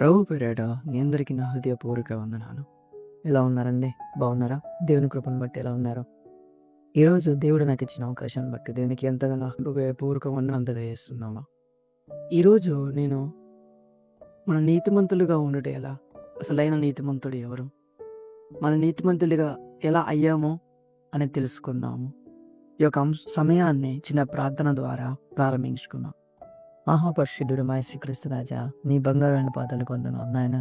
ప్రభు పేరిట మీ అందరికీ నా హృదయపూర్వక వందనాలు. ఎలా ఉన్నారండి? బాగున్నారా? దేవుని కృపను బట్టి ఎలా ఉన్నారు? ఈరోజు దేవుడు నాకు ఇచ్చిన అవకాశాన్ని బట్టి దేవునికి ఎంతగా నా హృదయపూర్వక వందనాలు తెలియజేస్తున్నాను. ఈరోజు నేను మన నీతిమంతులుగా ఉండట ఎలా? అసలైన నీతిమంతుడు ఎవరు? మన నీతిమంతులుగా ఎలా అయ్యామో అని తెలుసుకున్నాము. ఈ యొక్క సమయాన్ని చిన్న ప్రార్థన ద్వారా ప్రారంభించుకున్నాం. మహాపరిశుద్ధుడు మా యేసుక్రీస్తు రాజా, నీ బంగారు పాదాలకు వందనాలు నాయన.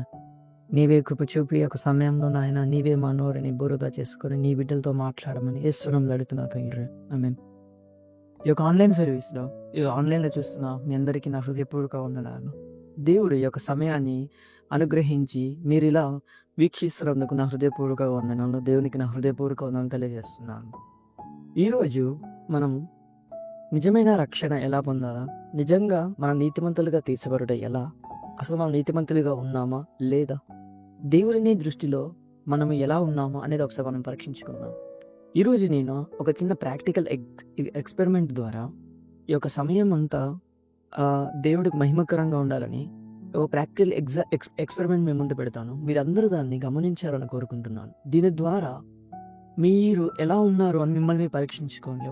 నీవే కృప చూపి ఒక సమయంలో నాయన నీవే మా నోరుని బురద చేసుకొని నీ బిడ్డలతో మాట్లాడమని యేసునామములో అడుగుతున్నా తండ్రి. ఆమేన్. ఈ యొక్క ఆన్లైన్ సర్వీస్లో ఆన్లైన్లో చూస్తున్న మీ అందరికీ నా హృదయపూర్వక వందనాలు. దేవుడు ఈ యొక్క సమయాన్ని అనుగ్రహించి మీరు ఇలా వీక్షిస్తున్నందుకు నా హృదయపూర్వక వందనాలు. దేవునికి నా హృదయపూర్వక వందనాలు తెలియజేస్తున్నాను. ఈరోజు మనం నిజమైన రక్షణ ఎలా పొందాలా, నిజంగా మన నీతిమంతులుగా తీర్చబడుట ఎలా, అసలు మనం నీతిమంతులుగా ఉన్నామా లేదా, దేవుని దృష్టిలో మనం ఎలా ఉన్నామా అనేది ఒకసారి మనం పరీక్షించుకుందాం. ఈరోజు నేను ఒక చిన్న ప్రాక్టికల్ ఎక్స్పెరిమెంట్ ద్వారా ఈ యొక్క సమయం అంతా దేవుడికి మహిమకరంగా ఉండాలని ఒక ప్రాక్టికల్ ఎక్స్పెరిమెంట్ మేము ముందు పెడతాను. మీరందరూ దాన్ని గమనించారని కోరుకుంటున్నాను. దీని ద్వారా మీరు ఎలా ఉన్నారు అని మిమ్మల్ని పరీక్షించుకోండి.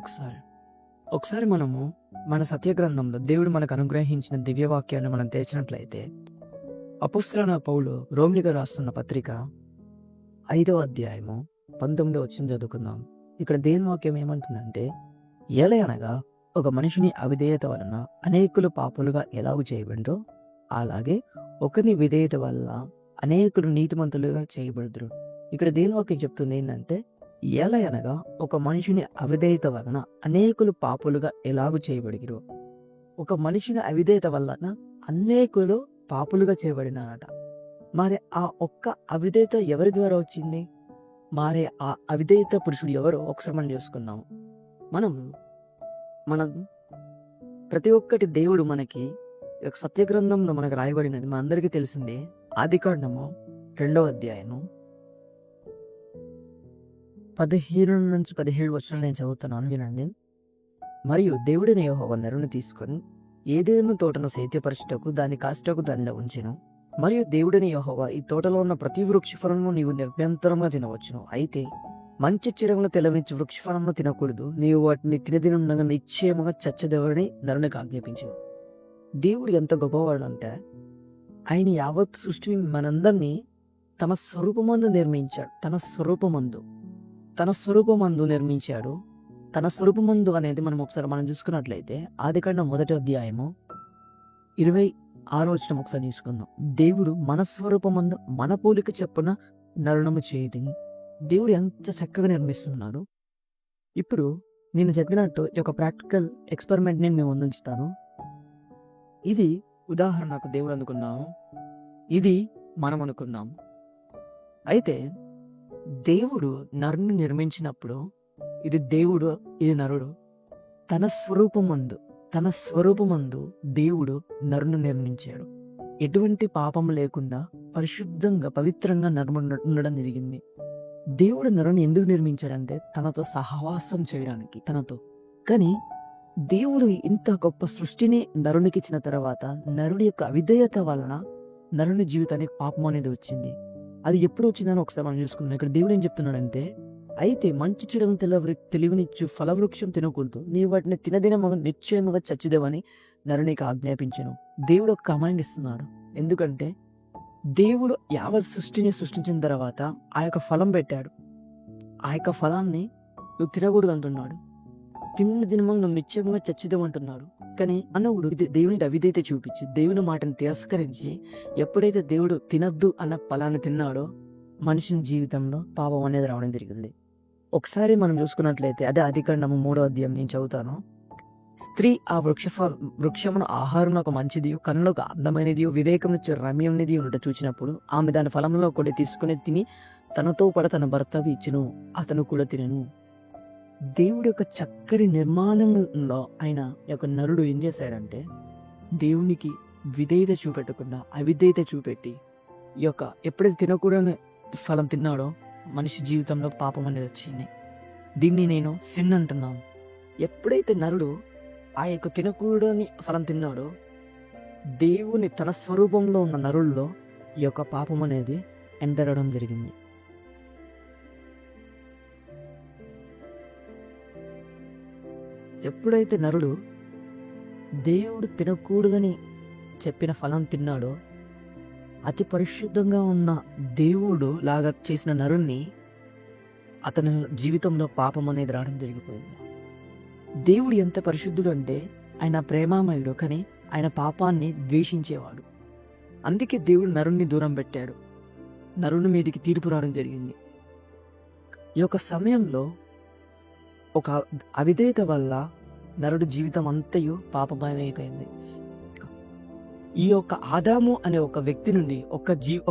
ఒకసారి మనము మన సత్యగ్రంథంలో దేవుడు మనకు అనుగ్రహించిన దివ్యవాక్యాన్ని మనం తెచ్చినట్లయితే అపోస్తలుడైన పౌలు రోమిలికి రాస్తున్న పత్రిక 5వ అధ్యాయము 19వ వచనం చదువుకుందాం. ఇక్కడ దేవుని వాక్యం ఏమంటుందంటే, ఏలయనగా ఒక మనిషిని అవిధేయత వలన అనేకులు పాపులుగా ఎలాగూ చేయబడిరో అలాగే ఒకని విధేయత వల్ల అనేకులు నీతిమంతులుగా చేయబడుదురు. ఇక్కడ దేవుని వాక్యం చెప్తుంది ఏంటంటే, ఏలయనగా ఒక మనిషిని అవిధేయత వలన అనేకులు పాపులుగా ఎలాగూ చేయబడిరు. ఒక మనిషిని అవిధేయత వలన అనేకులు పాపులుగా చేయబడినారట. మరి ఆ ఒక్క అవిధేయత ఎవరి ద్వారా వచ్చింది? మరి ఆ అవిధేయత పురుషుడు ఎవరో ఒకసారి మనం చూసుకుందాం. మనం ప్రతి ఒక్కటి దేవుడు మనకి సత్యగ్రంథంలో మనకు రాయబడినది మన అందరికీ తెలిసిందే. ఆదికాండము 2వ అధ్యాయము 15 నుంచి 17 వచనాలు నేను చదువుతున్నాను, వినండి. మరియు దేవుడిని యెహోవా నరుని తీసుకొని ఏదేను తోటను సేద్యపరచుటకు దాని కాచుటకు దానిలో ఉంచెను. మరియు దేవుడిని యెహోవా, ఈ తోటలో ఉన్న ప్రతి వృక్షఫలమును నీవు నిరభ్యంతరంగా తినవచ్చును, అయితే మంచి చెడులను తెలవించి వృక్షఫలమును తినకూడదు. నీవు వాటిని తినదినుండగా నిశ్చయముగా చచ్చెదవని నరునికి ఆజ్ఞాపించను. దేవుడు ఎంత గొప్పవాడు అంటే, ఆయన యావత్ సృష్టిని మనందరినీ తన స్వరూపమందు నిర్మించాడు. తన స్వరూపమందు నిర్మించాడు. తన స్వరూపమందు అనేది మనం చూసుకున్నట్లయితే ఆదికాండం 1వ అధ్యాయము 26వ వచనం ఒకసారి తీసుకుందాం. దేవుడు మన స్వరూపమందు మన పోలిక చొప్పున నరునము చేయది. దేవుడు ఎంత చక్కగా నిర్మిస్తున్నాడు. ఇప్పుడు నేను చెప్పినట్టు ఈ యొక్క ప్రాక్టికల్ ఎక్స్పెరిమెంట్ నేను మేము ముందుంచుతాను. ఇది ఉదాహరణకు దేవుడు అనుకున్నాము, ఇది మనం అనుకున్నాము. అయితే దేవుడు నరుని నిర్మించినప్పుడు ఇది దేవుడు, ఇది నరుడు. తన స్వరూపమందు దేవుడు నరుని నిర్మించాడు. ఎటువంటి పాపం లేకుండా పరిశుద్ధంగా పవిత్రంగా నరుడు ఉండడం జరిగింది. దేవుడు నరుని ఎందుకు నిర్మించాడంటే తనతో సహవాసం చేయడానికి, కానీ దేవుడు ఇంత గొప్ప సృష్టిని నరునికి ఇచ్చిన తర్వాత నరుడి యొక్క అవిధేయత వలన నరుని జీవితానికి పాపం అనేది వచ్చింది. అది ఎప్పుడు వచ్చిందని ఒకసారి మనం చూసుకున్నాం. ఇక్కడ దేవుడు ఏం చెప్తున్నాడంటే, అయితే మంచి చెడును తెలివినిచ్చు ఫలవృక్షం తినకూడదు, నీవు వాటిని తినదినముగా నిశ్చయముగా చచ్చిదేవని నరునికి ఆజ్ఞాపించను. దేవుడు ఒక కమాండ్ ఇస్తున్నాడు. ఎందుకంటే దేవుడు యావత్ సృష్టిని సృష్టించిన తర్వాత ఆ యొక్క ఫలం పెట్టాడు. ఆ యొక్క ఫలాన్ని నువ్వు తినకూడదు అంటున్నాడు. తిన్న దినము నువ్వు నిశ్చయముగా చచ్చిదేవంటున్నాడు. కానీ అన్నవుడు దేవునికి అవిధేయత చూపించి దేవుని మాటను తిరస్కరించి ఎప్పుడైతే దేవుడు తినద్దు అన్న ఫలాన్ని తిన్నాడో మనిషిని జీవితంలో పాపం అనేది రావడం జరిగింది. ఒకసారి మనం చూసుకున్నట్లయితే అదే ఆదికాండము 3వ అధ్యాయం నేను చదువుతాను. స్త్రీ ఆ వృక్షమును ఆహారమునకు మంచిది, కన్నులకు అందమైనది, వివేకం నుంచి రమ్యమైనది ఉన్నట్టు చూచినప్పుడు ఆమె దాని ఫలంలో కూడా తీసుకుని తిని తనతో పాటు తన భర్తకు ఇచ్చెను, అతను కూడా తినెను. దేవుడి యొక్క చక్కని నిర్మాణంలో ఆయన యొక్క నరుడు ఏం చేశాడంటే, దేవునికి విధేయత చూపెట్టకుండా అవిధేయత చూపెట్టి ఈ యొక్క ఎప్పుడైతే తినకూడని ఫలం తిన్నాడో మనిషి జీవితంలో పాపం అనేది వచ్చింది. దీన్ని నేను సిన్ అంటున్నాను. ఎప్పుడైతే నరుడు ఆ యొక్క తినకూడని ఫలం తిన్నాడో దేవుని తన స్వరూపంలో ఉన్న నరుల్లో ఈ యొక్క పాపం అనేది ఎంటర్ అవ్వడం జరిగింది. ఎప్పుడైతే నరుడు దేవుడు తినకూడదని చెప్పిన ఫలం తిన్నాడో, అతి పరిశుద్ధంగా ఉన్న దేవుడు లాగా చేసిన నరుణ్ణి అతని జీవితంలో పాపం అనేది రావడం జరిగిపోయింది. దేవుడు ఎంత పరిశుద్ధుడు అంటే ఆయన ప్రేమామయుడు, కానీ ఆయన పాపాన్ని ద్వేషించేవాడు. అందుకే దేవుడు నరుణ్ణి దూరం పెట్టాడు. నరుని మీదికి తీర్పు రావడం జరిగింది. ఈ యొక్క సమయంలో ఒక అవిధేయత వల్ల నరుడి జీవితం అంతయు పాపమయమైపోయింది. ఈ యొక్క ఆదాము అనే ఒక వ్యక్తి నుండి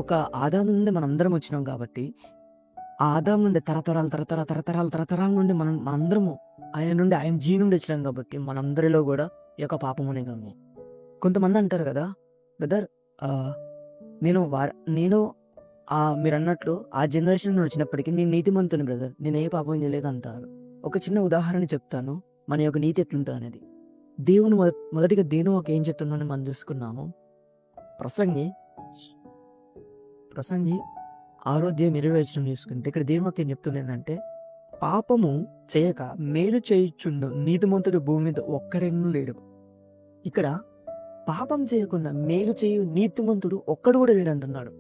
ఒక ఆదాము నుండి మనందరం వచ్చినాం కాబట్టి, ఆ ఆదాము నుండి తరతరాల నుండి మనందరము ఆయన జీవి నుండి వచ్చినాం కాబట్టి మనందరిలో కూడా ఈ యొక్క పాపం అనేది ఉంది. కొంతమంది అంటారు కదా, బ్రదర్ నేను మీరు అన్నట్లు ఆ జనరేషన్ నుండి వచ్చినప్పటికీ నేను నీతిమంతుని బ్రదర్, నేను ఏ పాపం చేయలేదు అంటారు. ఒక చిన్న ఉదాహరణ చెప్తాను మన యొక్క నీతి ఎట్లుంటుంది అనేది. దేవుని మొదటిగా దేని ఒక ఏం చెప్తున్నాను మనం చూసుకున్నాము. ప్రసంగి 6:20 చూసుకుంటే ఇక్కడ దేవుని వాక్యం చెప్తుంది ఏంటంటే, పాపము చేయక మేలు చేయుచుండు నీతిమంతుడు భూమి మీద ఒక్కడెన్నూ లేడు. ఇక్కడ పాపం చేయకుండా మేలు చేయు నీతిమంతుడు ఒక్కడు కూడా లేడు అంటున్నాడు.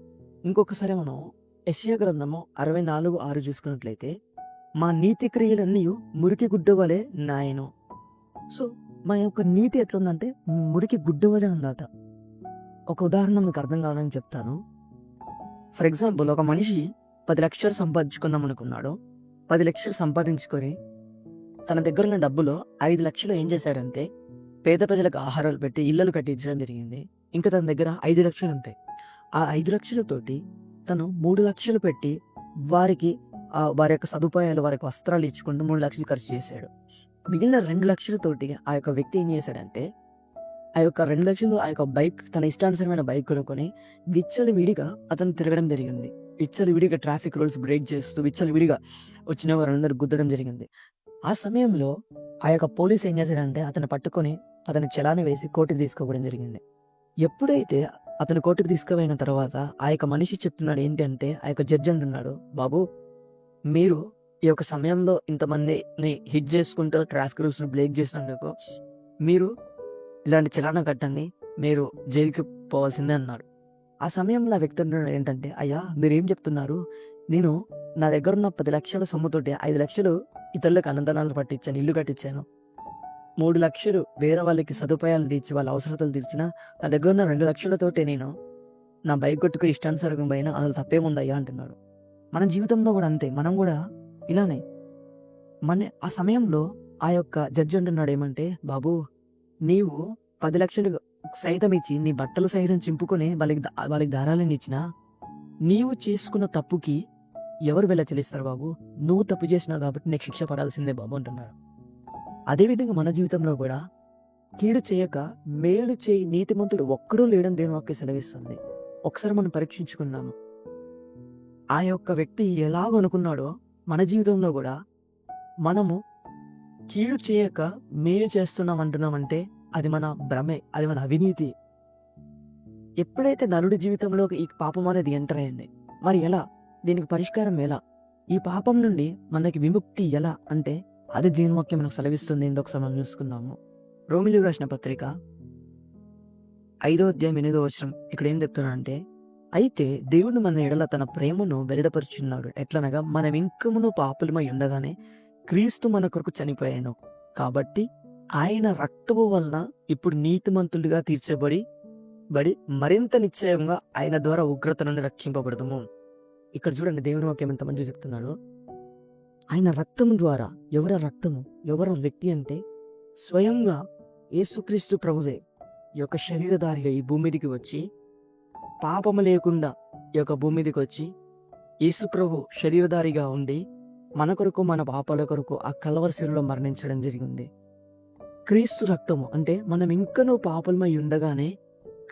ఇంకొకసారి మనం యెషయా గ్రంథము 64:6 చూసుకున్నట్లయితే, మా నీతి క్రియలన్నీ మురికి గుడ్డ వలె నాయను. సో మా యొక్క నీతి ఎట్లుందంటే మురికి గుడ్డ వలె ఉందట. ఒక ఉదాహరణ మీకు అర్థం కావాలని చెప్తాను. ఫర్ ఎగ్జాంపుల్, ఒక మనిషి 10 లక్షలు సంపాదించుకుందాం అనుకున్నాడు. 10 లక్షలు సంపాదించుకొని తన దగ్గర ఉన్న డబ్బులో 5 లక్షలు ఏం చేశాడంటే పేద ప్రజలకు ఆహారాలు పెట్టి ఇళ్ళలు కట్టించడం జరిగింది. ఇంకా తన దగ్గర 5 లక్షలు ఉంటాయి. ఆ 5 లక్షలతోటి తను 3 లక్షలు పెట్టి వారికి వారి యొక్క సదుపాయాలు, వారికి వస్త్రాలు ఇచ్చుకుంటూ 3 లక్షలు ఖర్చు చేశాడు. మిగిలిన 2 లక్షలతోటి ఆ యొక్క వ్యక్తి ఏం చేశాడంటే, ఆ యొక్క 2 లక్షలు ఆ యొక్క బైక్, తన ఇష్టానుసరమైన బైక్ కొనుక్కొని విచ్చలవిడిగా అతను తిరగడం జరిగింది. విచ్చలవిడిగా ట్రాఫిక్ రూల్స్ బ్రేక్ చేస్తూ విచ్చలవిడిగా వచ్చిన వారందరూ గుద్దడం జరిగింది. ఆ సమయంలో ఆ యొక్క పోలీస్ ఏం చేశాడంటే అతను పట్టుకొని అతని చలాని వేసి కోర్టుకు తీసుకోవడం జరిగింది. ఎప్పుడైతే అతను కోర్టుకు తీసుకుపోయిన తర్వాత ఆ యొక్క మనిషి చెప్తున్నాడు ఏంటి అంటే, ఆ యొక్క జడ్జి అంటున్నాడు, బాబు మీరు ఈ యొక్క సమయంలో ఇంతమందిని హిట్ చేసుకుంటూ ట్రాఫిక్ రూల్స్ బ్రేక్ చేసినందుకు మీరు ఇలాంటి చలానా కట్టండి, మీరు జైలుకి పోవాల్సిందే అన్నాడు. ఆ సమయంలో ఆ వ్యక్తి అంటున్నాడు ఏంటంటే, అయ్యా మీరు ఏం చెప్తున్నారు, నేను నా దగ్గర ఉన్న 10 లక్షల సొమ్ముతోటి 5 లక్షలు ఇతరులకు అన్నదానాలు పట్టించాను, ఇల్లు కట్టించాను. 3 లక్షలు వేరే వాళ్ళకి సదుపాయాలు తీర్చి వాళ్ళ అవసరతలు తీర్చిన, నా దగ్గర ఉన్న 2 లక్షలతోటే నేను నా బైక్ కొట్టుకుని ఇష్టానుసారం పైన అసలు తప్పేముందయ్యా అంటున్నాడు. మన జీవితంలో కూడా అంతే. మనం కూడా ఇలానే ఆ సమయంలో ఆ యొక్క జడ్జి అంటున్నాడు ఏమంటే, బాబు నీవు 10 లక్షలు సైతం ఇచ్చి నీ బట్టలు సైతం చింపుకొని వాళ్ళకి దారాలను ఇచ్చినా నీవు చేసుకున్న తప్పుకి ఎవరు వెళ్ళ చెల్లిస్తారు బాబు? నువ్వు తప్పు చేసినావు కాబట్టి నీకు శిక్ష పడాల్సిందే బాబు అంటున్నారు. అదేవిధంగా మన జీవితంలో కూడా కీడు చేయక మేలు చేయి నీతిమంతుడు ఒక్కడూ లేడని దేవుని వాక్యం సెలవిస్తుంది. ఒకసారి మనం పరీక్షించుకున్నాము. ఆ యొక్క వ్యక్తి ఎలాగో అనుకున్నాడో మన జీవితంలో కూడా మనము కీడు చేయక మేలు చేస్తున్నాం అంటున్నామంటే అది మన భ్రమే, అది మన అవినీతి. ఎప్పుడైతే నరుడి జీవితంలో ఈ పాపం అనేది ఎంటర్ అయింది, మరి ఎలా, దీనికి పరిష్కారం ఎలా, ఈ పాపం నుండి మనకి విముక్తి ఎలా అంటే అది దీని వాక్యం మనకు సెలవిస్తుంది. ఇంకొకసారి మనం చూసుకుందాము. రోమిలికి రాసిన పత్రిక 5:8 ఇక్కడ ఏం చెప్తున్నాడంటే, అయితే దేవుడు మన ఎడల తన ప్రేమను వెల్లడిపరుచున్నాడు. ఎట్లనగా మనం ఇంకమును పాపులమై ఉండగానే క్రీస్తు మన కొరకు చనిపోయాను కాబట్టి ఆయన రక్తము వలన ఇప్పుడు నీతిమంతులుగా తీర్చబడి మరింత నిశ్చయంగా ఆయన ద్వారా ఉగ్రత నుండి రక్షింపబడతాము. ఇక్కడ చూడండి దేవుని వాక్యం ఎంత మంచిగా చెప్తున్నాడు. ఆయన రక్తము ద్వారా, ఎవరు వ్యక్తి అంటే స్వయంగా యేసుక్రీస్తు ప్రభువే ఈ యొక్క శరీరధారిగా ఈ భూమి మీదకి వచ్చి, పాపము లేకుండా ఈ యొక్క భూమి మీదకి వచ్చి యేసు ప్రభు శరీరధారిగా ఉండి మన కొరకు, మన పాపాల కొరకు ఆ కల్వరి శిలువలో మరణించడం జరిగింది. క్రీస్తు రక్తము అంటే మనం ఇంకనూ పాపలమై ఉండగానే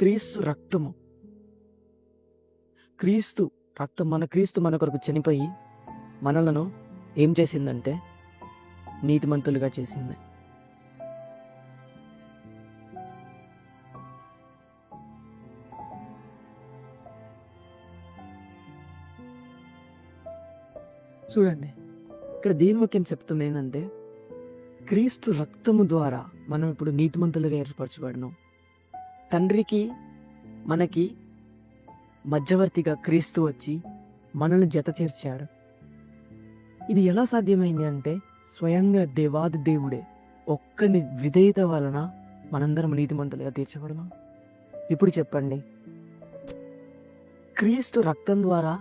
క్రీస్తు రక్తం మన కొరకు చనిపోయి మనలను ఏం చేసిందంటే నీతిమంతులుగా చేసింది. చూడండి, ఇక్కడ దేవుని వాక్యం చెప్తుంది ఏంటంటే, క్రీస్తు రక్తము ద్వారా మనం ఇప్పుడు నీతిమంతులుగా ఏర్పరచబడినాం. తండ్రికి మనకి మధ్యవర్తిగా క్రీస్తు వచ్చి మనల్ని జత చేర్చాడు. ఇది ఎలా సాధ్యమైంది అంటే, స్వయంగా దేవాది దేవుడే ఒక్కని విధేయత వలన మనందరం నీతిమంతులుగా తీర్చబడినాం. ఇప్పుడు చెప్పండి, క్రీస్తు రక్తం ద్వారా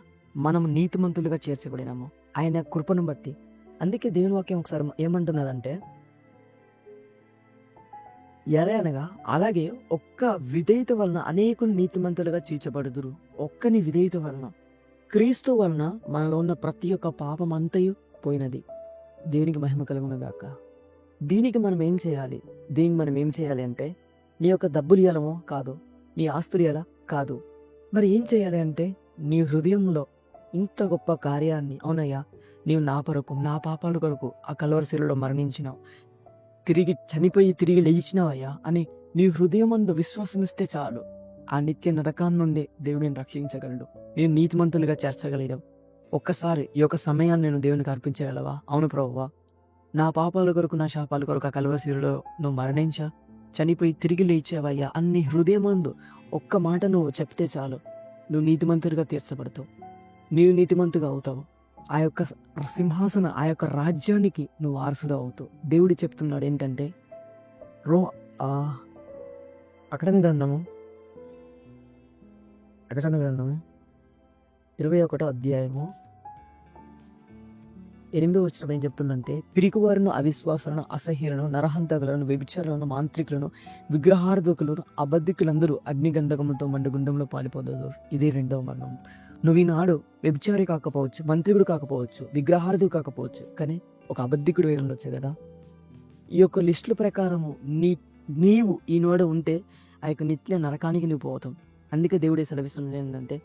మనం నీతిమంతులుగా చేర్చబడినాము ఆయన కృపను బట్టి. అందుకే దేవుని వాక్యం ఒకసారి ఏమంటున్నదంటే, ఎలా అనగా, అలాగే ఒక్క విధేయత వలన అనేకులు నీతిమంతులుగా తీర్చబడుదురు. ఒక్కని విధేయత వలన, క్రీస్తు వలన మనలో ఉన్న ప్రతి ఒక్క పాపం అంతయు పోయినది. దేవునికి మహిమ కలుగునగాక. దీనికి మనం ఏం చేయాలి? అంటే, నీ యొక్క డబ్బులు ఇవ్వాలమో కాదు, నీ ఆస్తులు ఇవ్వాలా కాదు. మరి ఏం చేయాలి అంటే, నీ హృదయంలో ఇంత గొప్ప కార్యాన్ని, అవునయ్యా నీవు నా కొరకు, నా పాపాల కొరకు ఆ కల్వరి శిలువలో మరణించినావు, తిరిగి చనిపోయి తిరిగి లేచినావయ్యా అని నీ హృదయమందు విశ్వాసమిస్తే చాలు, ఆ నిత్య నరకాన్ని నుండి దేవుడిని రక్షించగలడు, నేను నీతిమంతులుగా చేర్చగలిగాం. ఒక్కసారి ఈ యొక్క సమయాన్ని నేను దేవునికి అర్పించగలవా? అవును ప్రభువా, నా పాపాల కొరకు, నా శాపాల కొరకు ఆ కల్వరి శిలువలో నువ్వు మరణించా, చనిపోయి తిరిగి లేచావయ్యా అన్ని హృదయమందు ఒక్క మాట నువ్వు చెప్తే చాలు, నువ్వు నీతిమంతుడిగా తీర్చబడతావు, నీవు నీతిమంతుగా అవుతావు. ఆ యొక్క సింహాసన, ఆ యొక్క రాజ్యానికి నువ్వు వారసుడు అవుతావు. దేవుడు చెప్తున్నాడు ఏంటంటే, ప్రకటన గ్రంథము 21వ అధ్యాయము 8వ వచనం ఏం చెప్తుందంటే, పిరికివారును, అవిశ్వాసులను, అసహ్యులను, నరహంతకులను, వ్యభిచారులను, మాంత్రికులను, విగ్రహార్థకులను, అబద్ధికులందరూ అగ్నిగంధకములతో మండుగుండంలో పాలిపోదు. ఇది 2వ మరణం. నువ్వు ఈనాడు వ్యభిచారి కాకపోవచ్చు, మంత్రికుడు కాకపోవచ్చు, విగ్రహార్థుడు కాకపోవచ్చు, కానీ ఒక అబద్ధికుడు వేరు ఉండొచ్చు కదా. ఈ యొక్క లిస్టుల ప్రకారము నీవు ఈనాడు ఉంటే ఆ యొక్క నిత్య నరకానికి నువ్వు పోతావు. అందుకే దేవుడే సెలవిస్తున్నది ఏంటంటే,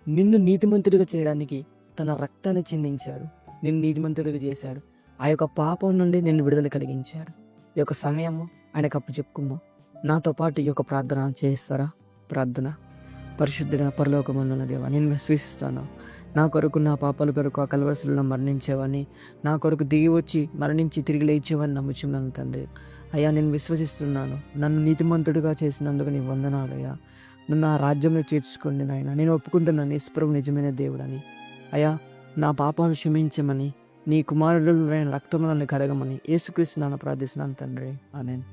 నిన్ను నీతిమంతుడిగా చేయడానికి తన రక్తాన్ని చిందించాడు, నిన్ను నీతిమంతుడిగా చేశాడు, ఆ యొక్క పాపం నుండి నిన్ను విడుదల కలిగించాడు. ఈ యొక్క సమయము ఆయనకు అప్పు చెప్పుకుందాం. నాతో పాటు ఈ యొక్క ప్రార్థన చేస్తారా? ప్రార్థన. పరిశుద్ధుడ, పరలోకమందున్న దేవా, నేను విశ్వసిస్తాను, నా కొరకు, నా పాపాల కొరకు ఆ కల్వరి శిలువలో మరణించేవాడిని, నా కొరకు దిగి వచ్చి మరణించి తిరిగి లేచేవాడిని నమ్ముచున్నాను తండ్రి. అయ్యా, నేను విశ్వసిస్తున్నాను, నన్ను నీతిమంతుడిగా చేసినందుకు నీ వందనాలు అయ్యా. నన్ను ఆ రాజ్యంలో చేర్చుకోండి నాయన. నేను ఒప్పుకుంటున్నాను యేసుప్రభు నిజమైన దేవుడని. అయ్యా, నా పాపాలు క్షమించమని, నీ కుమారుడు రక్తంలో నన్ను కడగమని యేసుక్రీస్తు నామమున ప్రార్థిస్తున్నాను తండ్రి. ఆమేన్.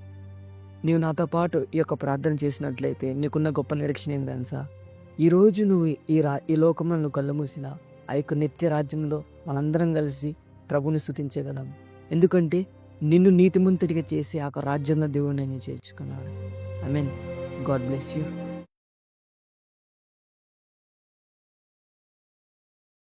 నీవు నాతో పాటు ఈ యొక్క ప్రార్థన చేసినట్లయితే నీకున్న గొప్ప నిరీక్షణ ఏం తెలుసా? ఈరోజు నువ్వు ఈ లోకంలో నువ్వు కళ్ళు మూసిన ఆ యొక్క నిత్య రాజ్యంలో మనందరం కలిసి ప్రభుని స్తుతించగలం. ఎందుకంటే నిన్ను నీతిమంతుడిగా చేసి ఆ యొక్క రాజ్యంలో దేవుడు నేను చేర్చుకున్నాడు. ఆమేన్. God bless you.